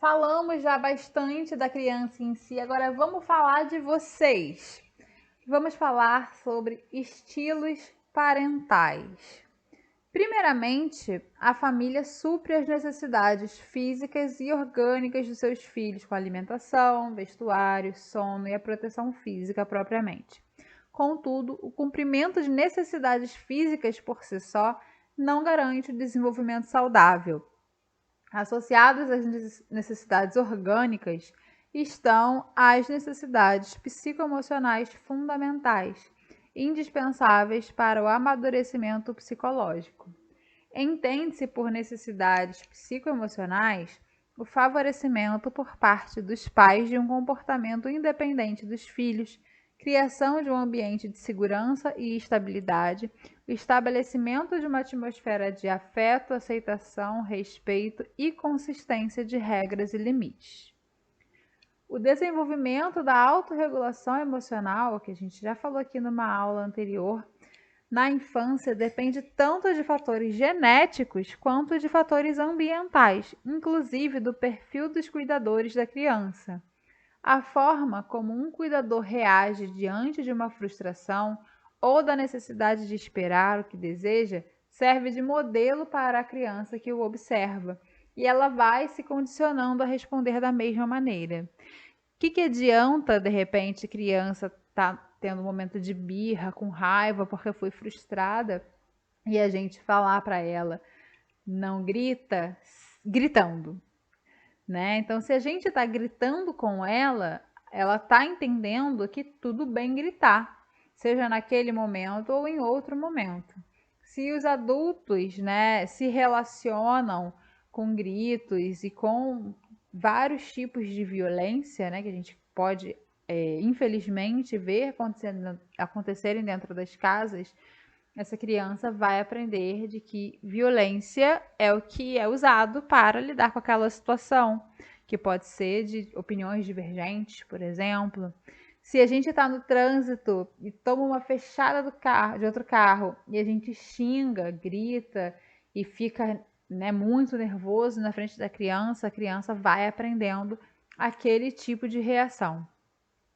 falamos já bastante da criança em si, agora vamos falar de vocês. Vamos falar sobre estilos parentais. Primeiramente, a família supre as necessidades físicas e orgânicas dos seus filhos com alimentação, vestuário, sono e a proteção física propriamente. Contudo, o cumprimento de necessidades físicas por si só não garante o desenvolvimento saudável. Associados às necessidades orgânicas estão as necessidades psicoemocionais fundamentais, indispensáveis para o amadurecimento psicológico. Entende-se por necessidades psicoemocionais o favorecimento por parte dos pais de um comportamento independente dos filhos, criação de um ambiente de segurança e estabilidade, o estabelecimento de uma atmosfera de afeto, aceitação, respeito e consistência de regras e limites. O desenvolvimento da autorregulação emocional, que a gente já falou aqui numa aula anterior, na infância depende tanto de fatores genéticos quanto de fatores ambientais, inclusive do perfil dos cuidadores da criança. A forma como um cuidador reage diante de uma frustração ou da necessidade de esperar o que deseja serve de modelo para a criança que o observa, e ela vai se condicionando a responder da mesma maneira. O que adianta, de repente, a criança tá tendo um momento de birra, com raiva, porque foi frustrada, e a gente falar para ela, não grita, gritando, né? Então, se a gente está gritando com ela, ela está entendendo que tudo bem gritar, seja naquele momento ou em outro momento. Se os adultos, né, se relacionam com gritos e com vários tipos de violência, né, que a gente pode, infelizmente, ver acontecerem dentro das casas, essa criança vai aprender de que violência é o que é usado para lidar com aquela situação, que pode ser de opiniões divergentes, por exemplo. Se a gente está no trânsito e toma uma fechada de outro carro, e a gente xinga, grita e fica, né, muito nervoso na frente da criança, a criança vai aprendendo aquele tipo de reação.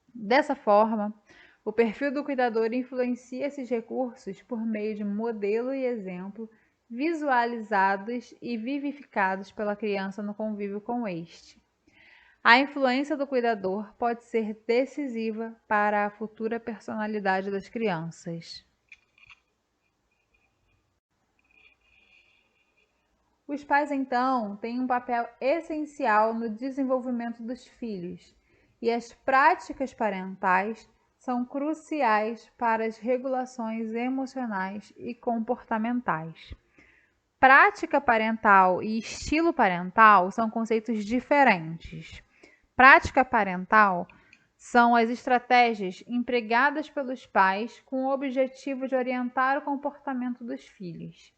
Dessa forma, o perfil do cuidador influencia esses recursos por meio de modelo e exemplo visualizados e vivificados pela criança no convívio com este. A influência do cuidador pode ser decisiva para a futura personalidade das crianças. Os pais, então, têm um papel essencial no desenvolvimento dos filhos, e as práticas parentais são cruciais para as regulações emocionais e comportamentais. Prática parental e estilo parental são conceitos diferentes. Prática parental são as estratégias empregadas pelos pais com o objetivo de orientar o comportamento dos filhos.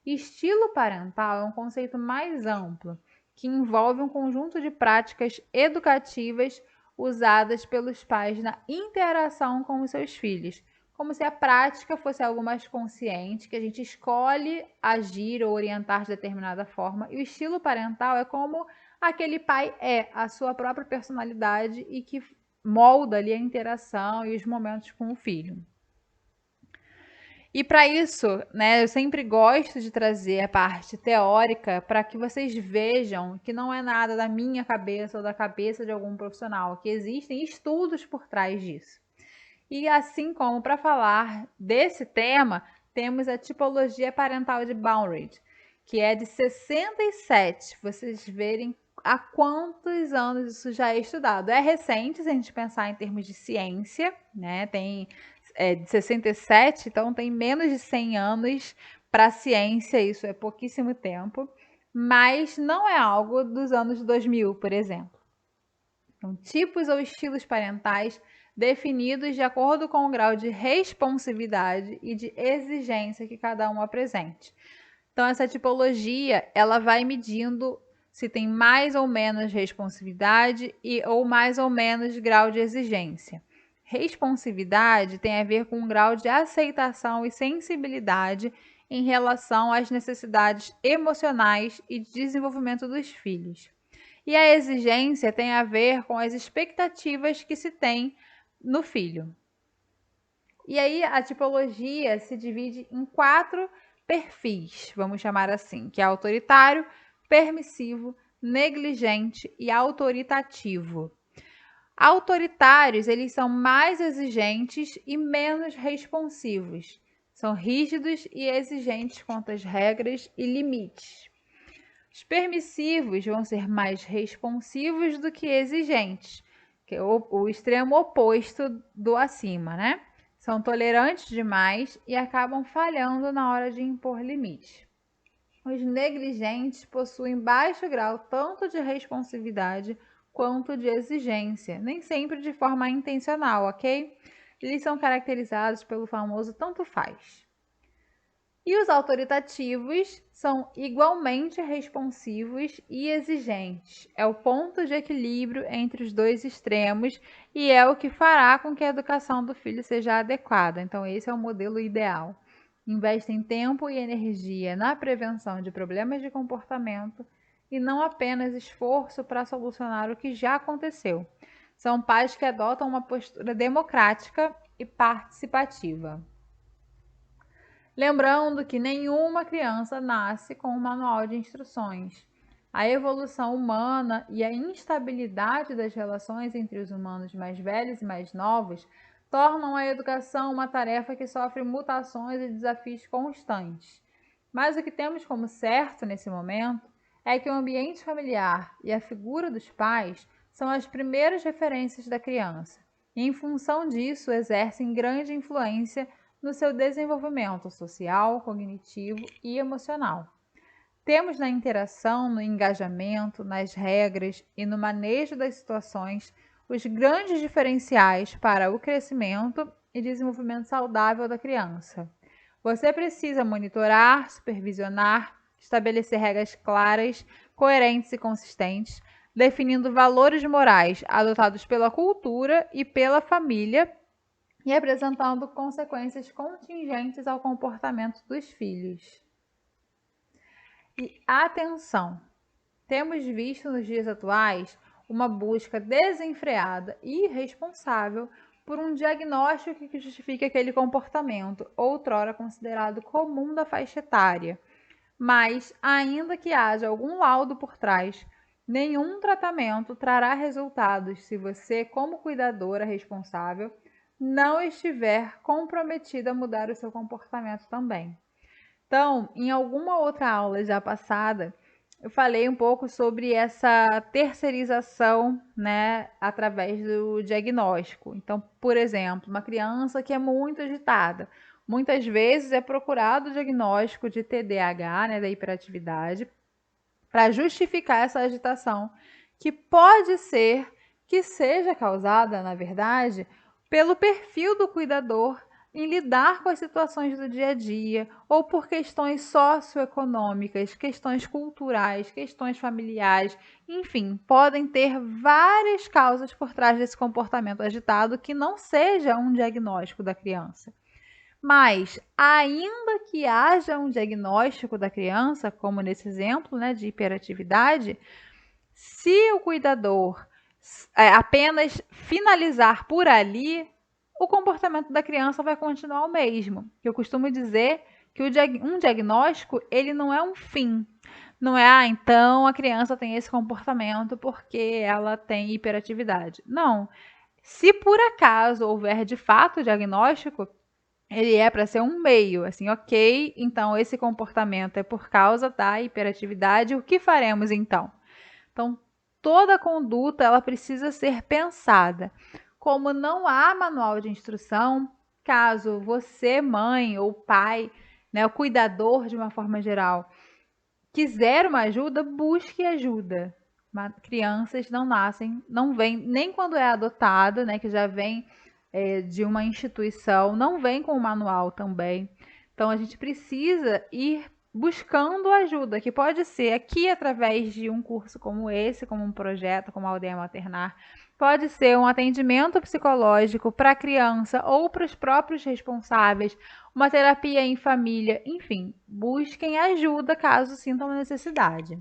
Estilo parental é um conceito mais amplo, que envolve um conjunto de práticas educativas usadas pelos pais na interação com os seus filhos, como se a prática fosse algo mais consciente, que a gente escolhe agir ou orientar de determinada forma, e o estilo parental é como aquele pai é, a sua própria personalidade e que molda ali a interação e os momentos com o filho. E para isso, né, eu sempre gosto de trazer a parte teórica para que vocês vejam que não é nada da minha cabeça ou da cabeça de algum profissional, que existem estudos por trás disso. E assim como para falar desse tema, temos a tipologia parental de Baumrind, que é de 67. Vocês verem há quantos anos isso já é estudado. É recente, se a gente pensar em termos de ciência, né? Tem de 67, então tem menos de 100 anos para a ciência, isso é pouquíssimo tempo, mas não é algo dos anos 2000, por exemplo. Então, tipos ou estilos parentais definidos de acordo com o grau de responsividade e de exigência que cada um apresente. Então, essa tipologia, ela vai medindo se tem mais ou menos responsividade ou mais ou menos grau de exigência. Responsividade tem a ver com o grau de aceitação e sensibilidade em relação às necessidades emocionais e de desenvolvimento dos filhos. E a exigência tem a ver com as expectativas que se tem no filho. E aí a tipologia se divide em 4 perfis, vamos chamar assim, que é autoritário, permissivo, negligente e autoritativo. Autoritários, eles são mais exigentes e menos responsivos. São rígidos e exigentes quanto às regras e limites. Os permissivos vão ser mais responsivos do que exigentes, que é o extremo oposto do acima, né? São tolerantes demais e acabam falhando na hora de impor limites. Os negligentes possuem baixo grau tanto de responsividade quanto de exigência, nem sempre de forma intencional, ok? Eles são caracterizados pelo famoso tanto faz. E os autoritativos são igualmente responsivos e exigentes. É o ponto de equilíbrio entre os dois extremos e é o que fará com que a educação do filho seja adequada. Então, esse é o modelo ideal. Investem tempo e energia na prevenção de problemas de comportamento e não apenas esforço para solucionar o que já aconteceu. São pais que adotam uma postura democrática e participativa. Lembrando que nenhuma criança nasce com um manual de instruções. A evolução humana e a instabilidade das relações entre os humanos mais velhos e mais novos tornam a educação uma tarefa que sofre mutações e desafios constantes. Mas o que temos como certo nesse momento é que o ambiente familiar e a figura dos pais são as primeiras referências da criança, e em função disso exercem grande influência no seu desenvolvimento social, cognitivo e emocional. Temos na interação, no engajamento, nas regras e no manejo das situações os grandes diferenciais para o crescimento e desenvolvimento saudável da criança. Você precisa monitorar, supervisionar, estabelecer regras claras, coerentes e consistentes, definindo valores morais adotados pela cultura e pela família e apresentando consequências contingentes ao comportamento dos filhos. E atenção! Temos visto nos dias atuais uma busca desenfreada e irresponsável por um diagnóstico que justifique aquele comportamento, outrora considerado comum da faixa etária. Mas, ainda que haja algum laudo por trás, nenhum tratamento trará resultados se você, como cuidadora responsável, não estiver comprometida a mudar o seu comportamento também. Então, em alguma outra aula já passada, eu falei um pouco sobre essa terceirização, né, através do diagnóstico. Então, por exemplo, uma criança que é muito agitada, muitas vezes é procurado o diagnóstico de TDAH, né, da hiperatividade, para justificar essa agitação, que pode ser que seja causada, na verdade, pelo perfil do cuidador em lidar com as situações do dia a dia, ou por questões socioeconômicas, questões culturais, questões familiares, enfim, podem ter várias causas por trás desse comportamento agitado que não seja um diagnóstico da criança. Mas, ainda que haja um diagnóstico da criança, como nesse exemplo, né, de hiperatividade, se o cuidador apenas finalizar por ali, o comportamento da criança vai continuar o mesmo. Eu costumo dizer que um diagnóstico, ele não é um fim. Não é, então a criança tem esse comportamento porque ela tem hiperatividade. Não. Se por acaso houver de fato o diagnóstico, ele é para ser um meio, assim, ok, então esse comportamento é por causa da hiperatividade, o que faremos então? Então, toda conduta ela precisa ser pensada. Como não há manual de instrução, caso você, mãe ou pai, né, o cuidador de uma forma geral, quiser uma ajuda, busque ajuda. Crianças não nascem, não vêm, nem quando é adotada, né, que já vem de uma instituição, não vem com o manual também. Então a gente precisa ir buscando ajuda, que pode ser aqui através de um curso como esse, como um projeto, como a Aldeia Maternar, pode ser um atendimento psicológico para a criança ou para os próprios responsáveis, uma terapia em família, enfim, busquem ajuda caso sintam necessidade.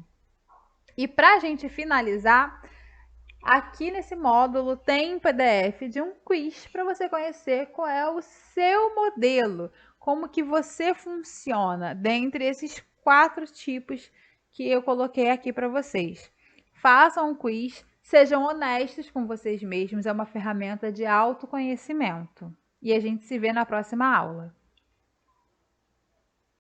E para a gente finalizar, aqui nesse módulo tem um PDF de um quiz para você conhecer qual é o seu modelo, como que você funciona dentre esses 4 tipos que eu coloquei aqui para vocês. Façam um quiz, sejam honestos com vocês mesmos, é uma ferramenta de autoconhecimento. E a gente se vê na próxima aula.